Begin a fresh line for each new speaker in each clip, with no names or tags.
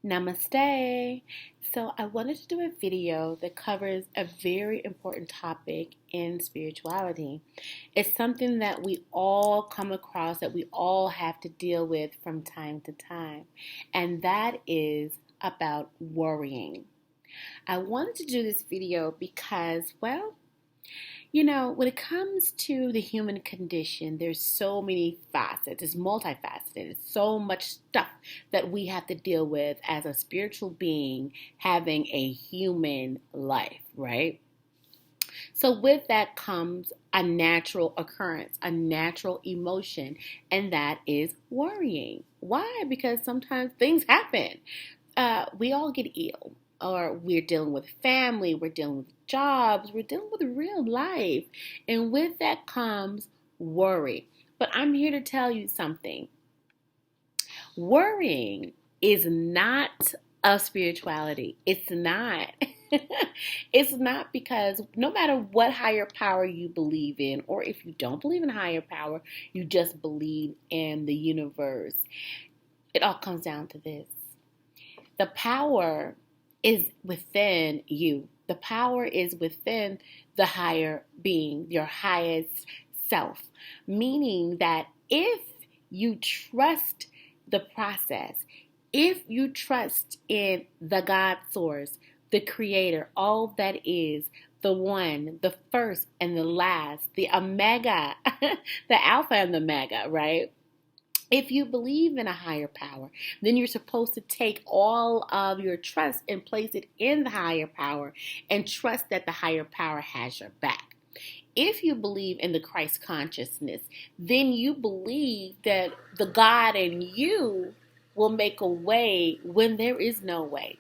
Namaste. So, I wanted to do a video that covers a very important topic in spirituality. It's something that we all come across, that we all have to deal with from time to time, and that is about worrying. I wanted to do this video because, when it comes to the human condition, there's so many facets. It's multifaceted. It's so much stuff that we have to deal with as a spiritual being having a human life, right? So with that comes a natural occurrence, a natural emotion, and that is worrying. Why? Because sometimes things happen. We all get ill, or we're dealing with family, we're dealing with jobs, we're dealing with real life. And with that comes worry. But I'm here to tell you something. Worrying is not of spirituality. It's not. It's not, because no matter what higher power you believe in, or if you don't believe in higher power, you just believe in the universe, it all comes down to this. The power is within you. The power is within the higher being, your highest self. Meaning that if you trust the process, if you trust in the God source, the creator, all that is, the one, the first and the last, the omega, the alpha and the omega, right? If you believe in a higher power, then you're supposed to take all of your trust and place it in the higher power and trust that the higher power has your back. If you believe in the Christ consciousness, then you believe that the God in you will make a way when there is no way.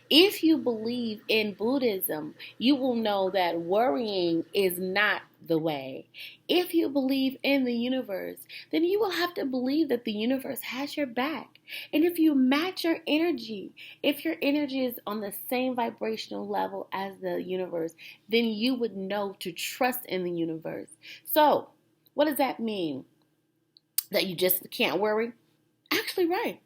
If you believe in Buddhism, you will know that worrying is not the way. If you believe in the universe, then you will have to believe that the universe has your back. And if you match your energy, if your energy is on the same vibrational level as the universe, then you would know to trust in the universe. So, what does that mean? That you just can't worry? Actually, right.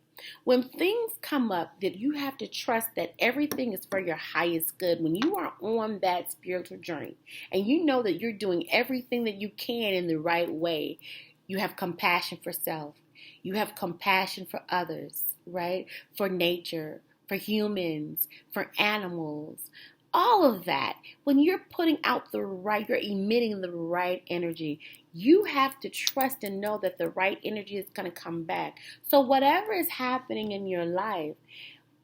When things come up that you have to trust that everything is for your highest good, when you are on that spiritual journey and you know that you're doing everything that you can in the right way, you have compassion for self, you have compassion for others, right? For nature, for humans, for animals. All of that, when you're putting out you're emitting the right energy, you have to trust and know that the right energy is going to come back. So whatever is happening in your life,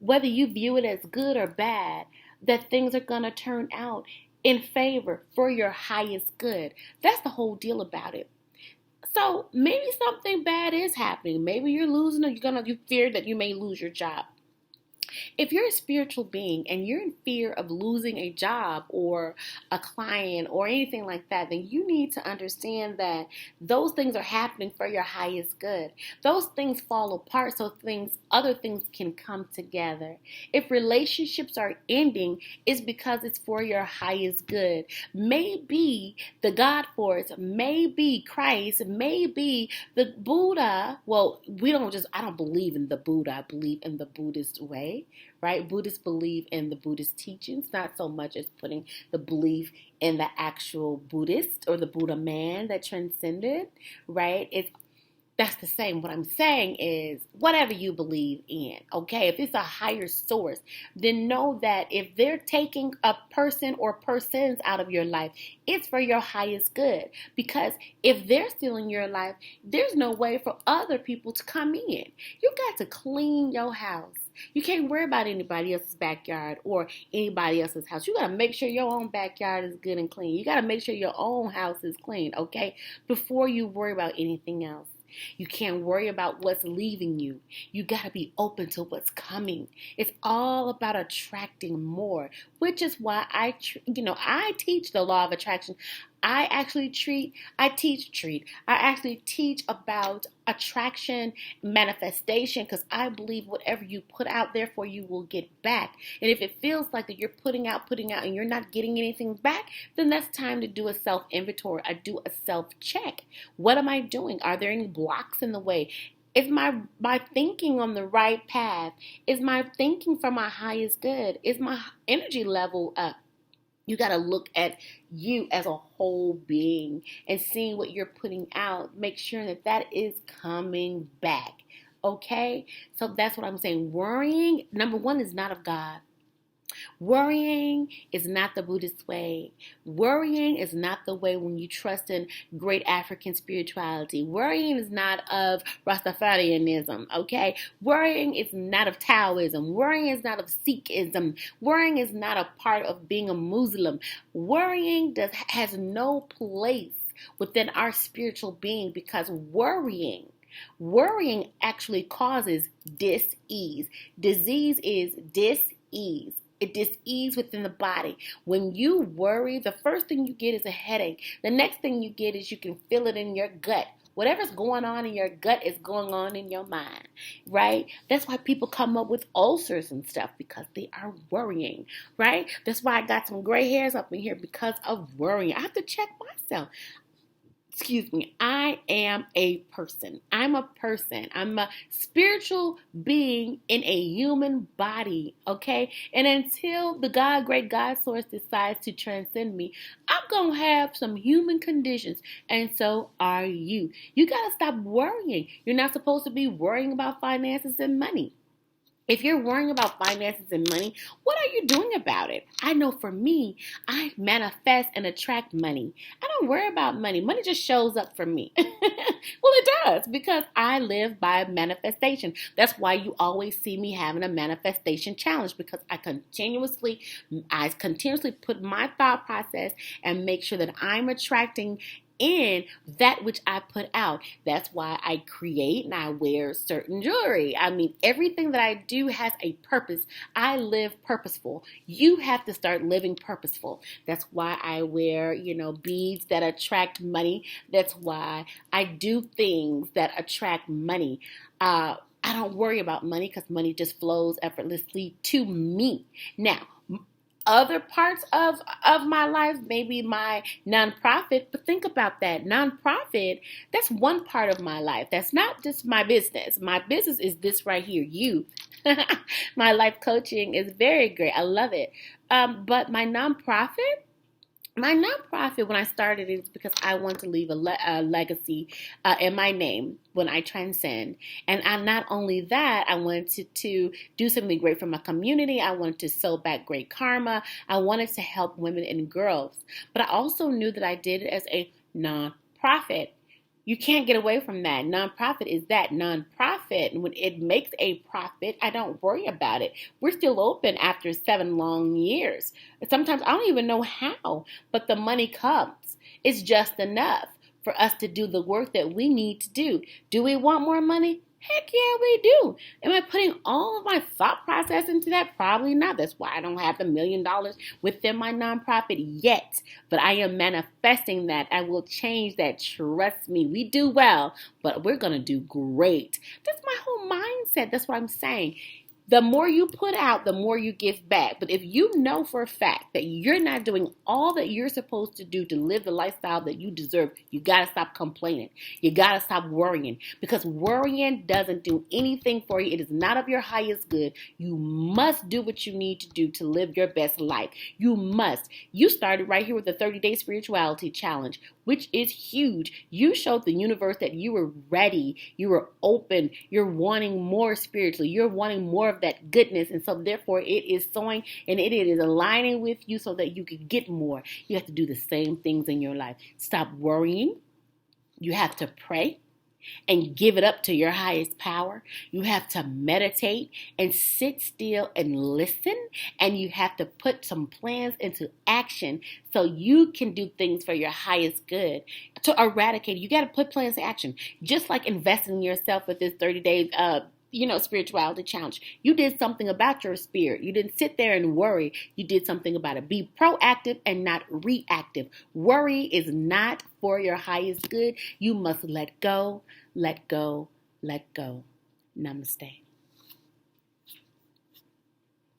whether you view it as good or bad, that things are going to turn out in favor for your highest good. That's the whole deal about it. So maybe something bad is happening. Maybe you're losing, or you fear that you may lose your job. If you're a spiritual being and you're in fear of losing a job or a client or anything like that, then you need to understand that those things are happening for your highest good. Those things fall apart so other things can come together. If relationships are ending, it's because it's for your highest good. Maybe the God force, maybe Christ, maybe the Buddha. Well, I don't believe in the Buddha. I believe in the Buddhist way. Right? Buddhists believe in the Buddhist teachings, not so much as putting the belief in the actual Buddhist or the Buddha man that transcended, right? That's the same. What I'm saying is whatever you believe in, okay? If it's a higher source, then know that if they're taking a person or persons out of your life, it's for your highest good. Because if they're still in your life, there's no way for other people to come in. You got to clean your house. You can't worry about anybody else's backyard or anybody else's house. You got to make sure your own backyard is good and clean. You got to make sure your own house is clean, okay? Before you worry about anything else. You can't worry about what's leaving you. You got to be open to what's coming. It's all about attracting more, which is why I teach the law of attraction. I actually teach about attraction, manifestation, because I believe whatever you put out, therefore you will get back. And if it feels like that you're putting out, and you're not getting anything back, then that's time to do a self-inventory. I do a self-check. What am I doing? Are there any blocks in the way? Is my thinking on the right path? Is my thinking for my highest good? Is my energy level up? You got to look at you as a whole being and seeing what you're putting out. Make sure that that is coming back. Okay? So that's what I'm saying. Worrying, number one, is not of God. Worrying is not the Buddhist way. Worrying is not the way when you trust in great African spirituality. Worrying is not of Rastafarianism, okay? Worrying is not of Taoism. Worrying is not of Sikhism. Worrying is not a part of being a Muslim. Worrying has no place within our spiritual being, because worrying actually causes dis-ease. Disease is dis-ease. It dis-ease within the body. When you worry, the first thing you get is a headache. The next thing you get is you can feel it in your gut. Whatever's going on in your gut is going on in your mind, right? That's why people come up with ulcers and stuff, because they are worrying, right? That's why I got some gray hairs up in here, because of worrying. I have to check myself. Excuse me, I am a person. I'm a person. I'm a spiritual being in a human body, okay? And until the great God source decides to transcend me, I'm going to have some human conditions, and so are you. You got to stop worrying. You're not supposed to be worrying about finances and money. If you're worrying about finances and money, what are you doing about it? I know for me, I manifest and attract money. I don't worry about money. Money just shows up for me. Well, it does, because I live by manifestation. That's why you always see me having a manifestation challenge, because I continuously put my thought process and make sure that I'm attracting in that which I put out. That's why I create and I wear certain jewelry. I mean, everything that I do has a purpose. I live purposeful. You have to start living purposeful. That's why I wear, beads that attract money. That's why I do things that attract money. I don't worry about money, because money just flows effortlessly to me. Now, other parts of my life, maybe my nonprofit, but think about that. Nonprofit, that's one part of my life. That's not just my business. My business is this right here, you. My life coaching is very great. I love it. But my nonprofit, when I started it, is because I want to leave a legacy in my name when I transcend. And not only that, I wanted to do something great for my community. I wanted to sow back great karma. I wanted to help women and girls. But I also knew that I did it as a nonprofit. You can't get away from that. Nonprofit is that. Nonprofit, and when it makes a profit, I don't worry about it. We're still open after 7 long years. Sometimes I don't even know how, but the money comes. It's just enough for us to do the work that we need to do. Do we want more money? Heck yeah, we do. Am I putting all of my thought process into that? Probably not. That's why I don't have the $1 million within my nonprofit yet. But I am manifesting that. I will change that. Trust me. We do well, but we're going to do great. That's my whole mindset. That's what I'm saying. The more you put out, the more you give back. But if you know for a fact that you're not doing all that you're supposed to do to live the lifestyle that you deserve, you got to stop complaining. You got to stop worrying, because worrying doesn't do anything for you. It is not of your highest good. You must do what you need to do to live your best life. You must. You started right here with the 30-day spirituality challenge, which is huge. You showed the universe that you were ready. You were open. You're wanting more spiritually. You're wanting more of that goodness. And so therefore it is sowing and it is aligning with you so that you can get more. You have to do the same things in your life. Stop worrying. You have to pray and give it up to your highest power. You have to meditate and sit still and listen. And you have to put some plans into action so you can do things for your highest good. To eradicate, you got to put plans to action. Just like investing in yourself with this 30 days spirituality challenge. You did something about your spirit. You didn't sit there and worry. You did something about it. Be proactive and not reactive. Worry is not for your highest good. You must let go, let go, let go. Namaste.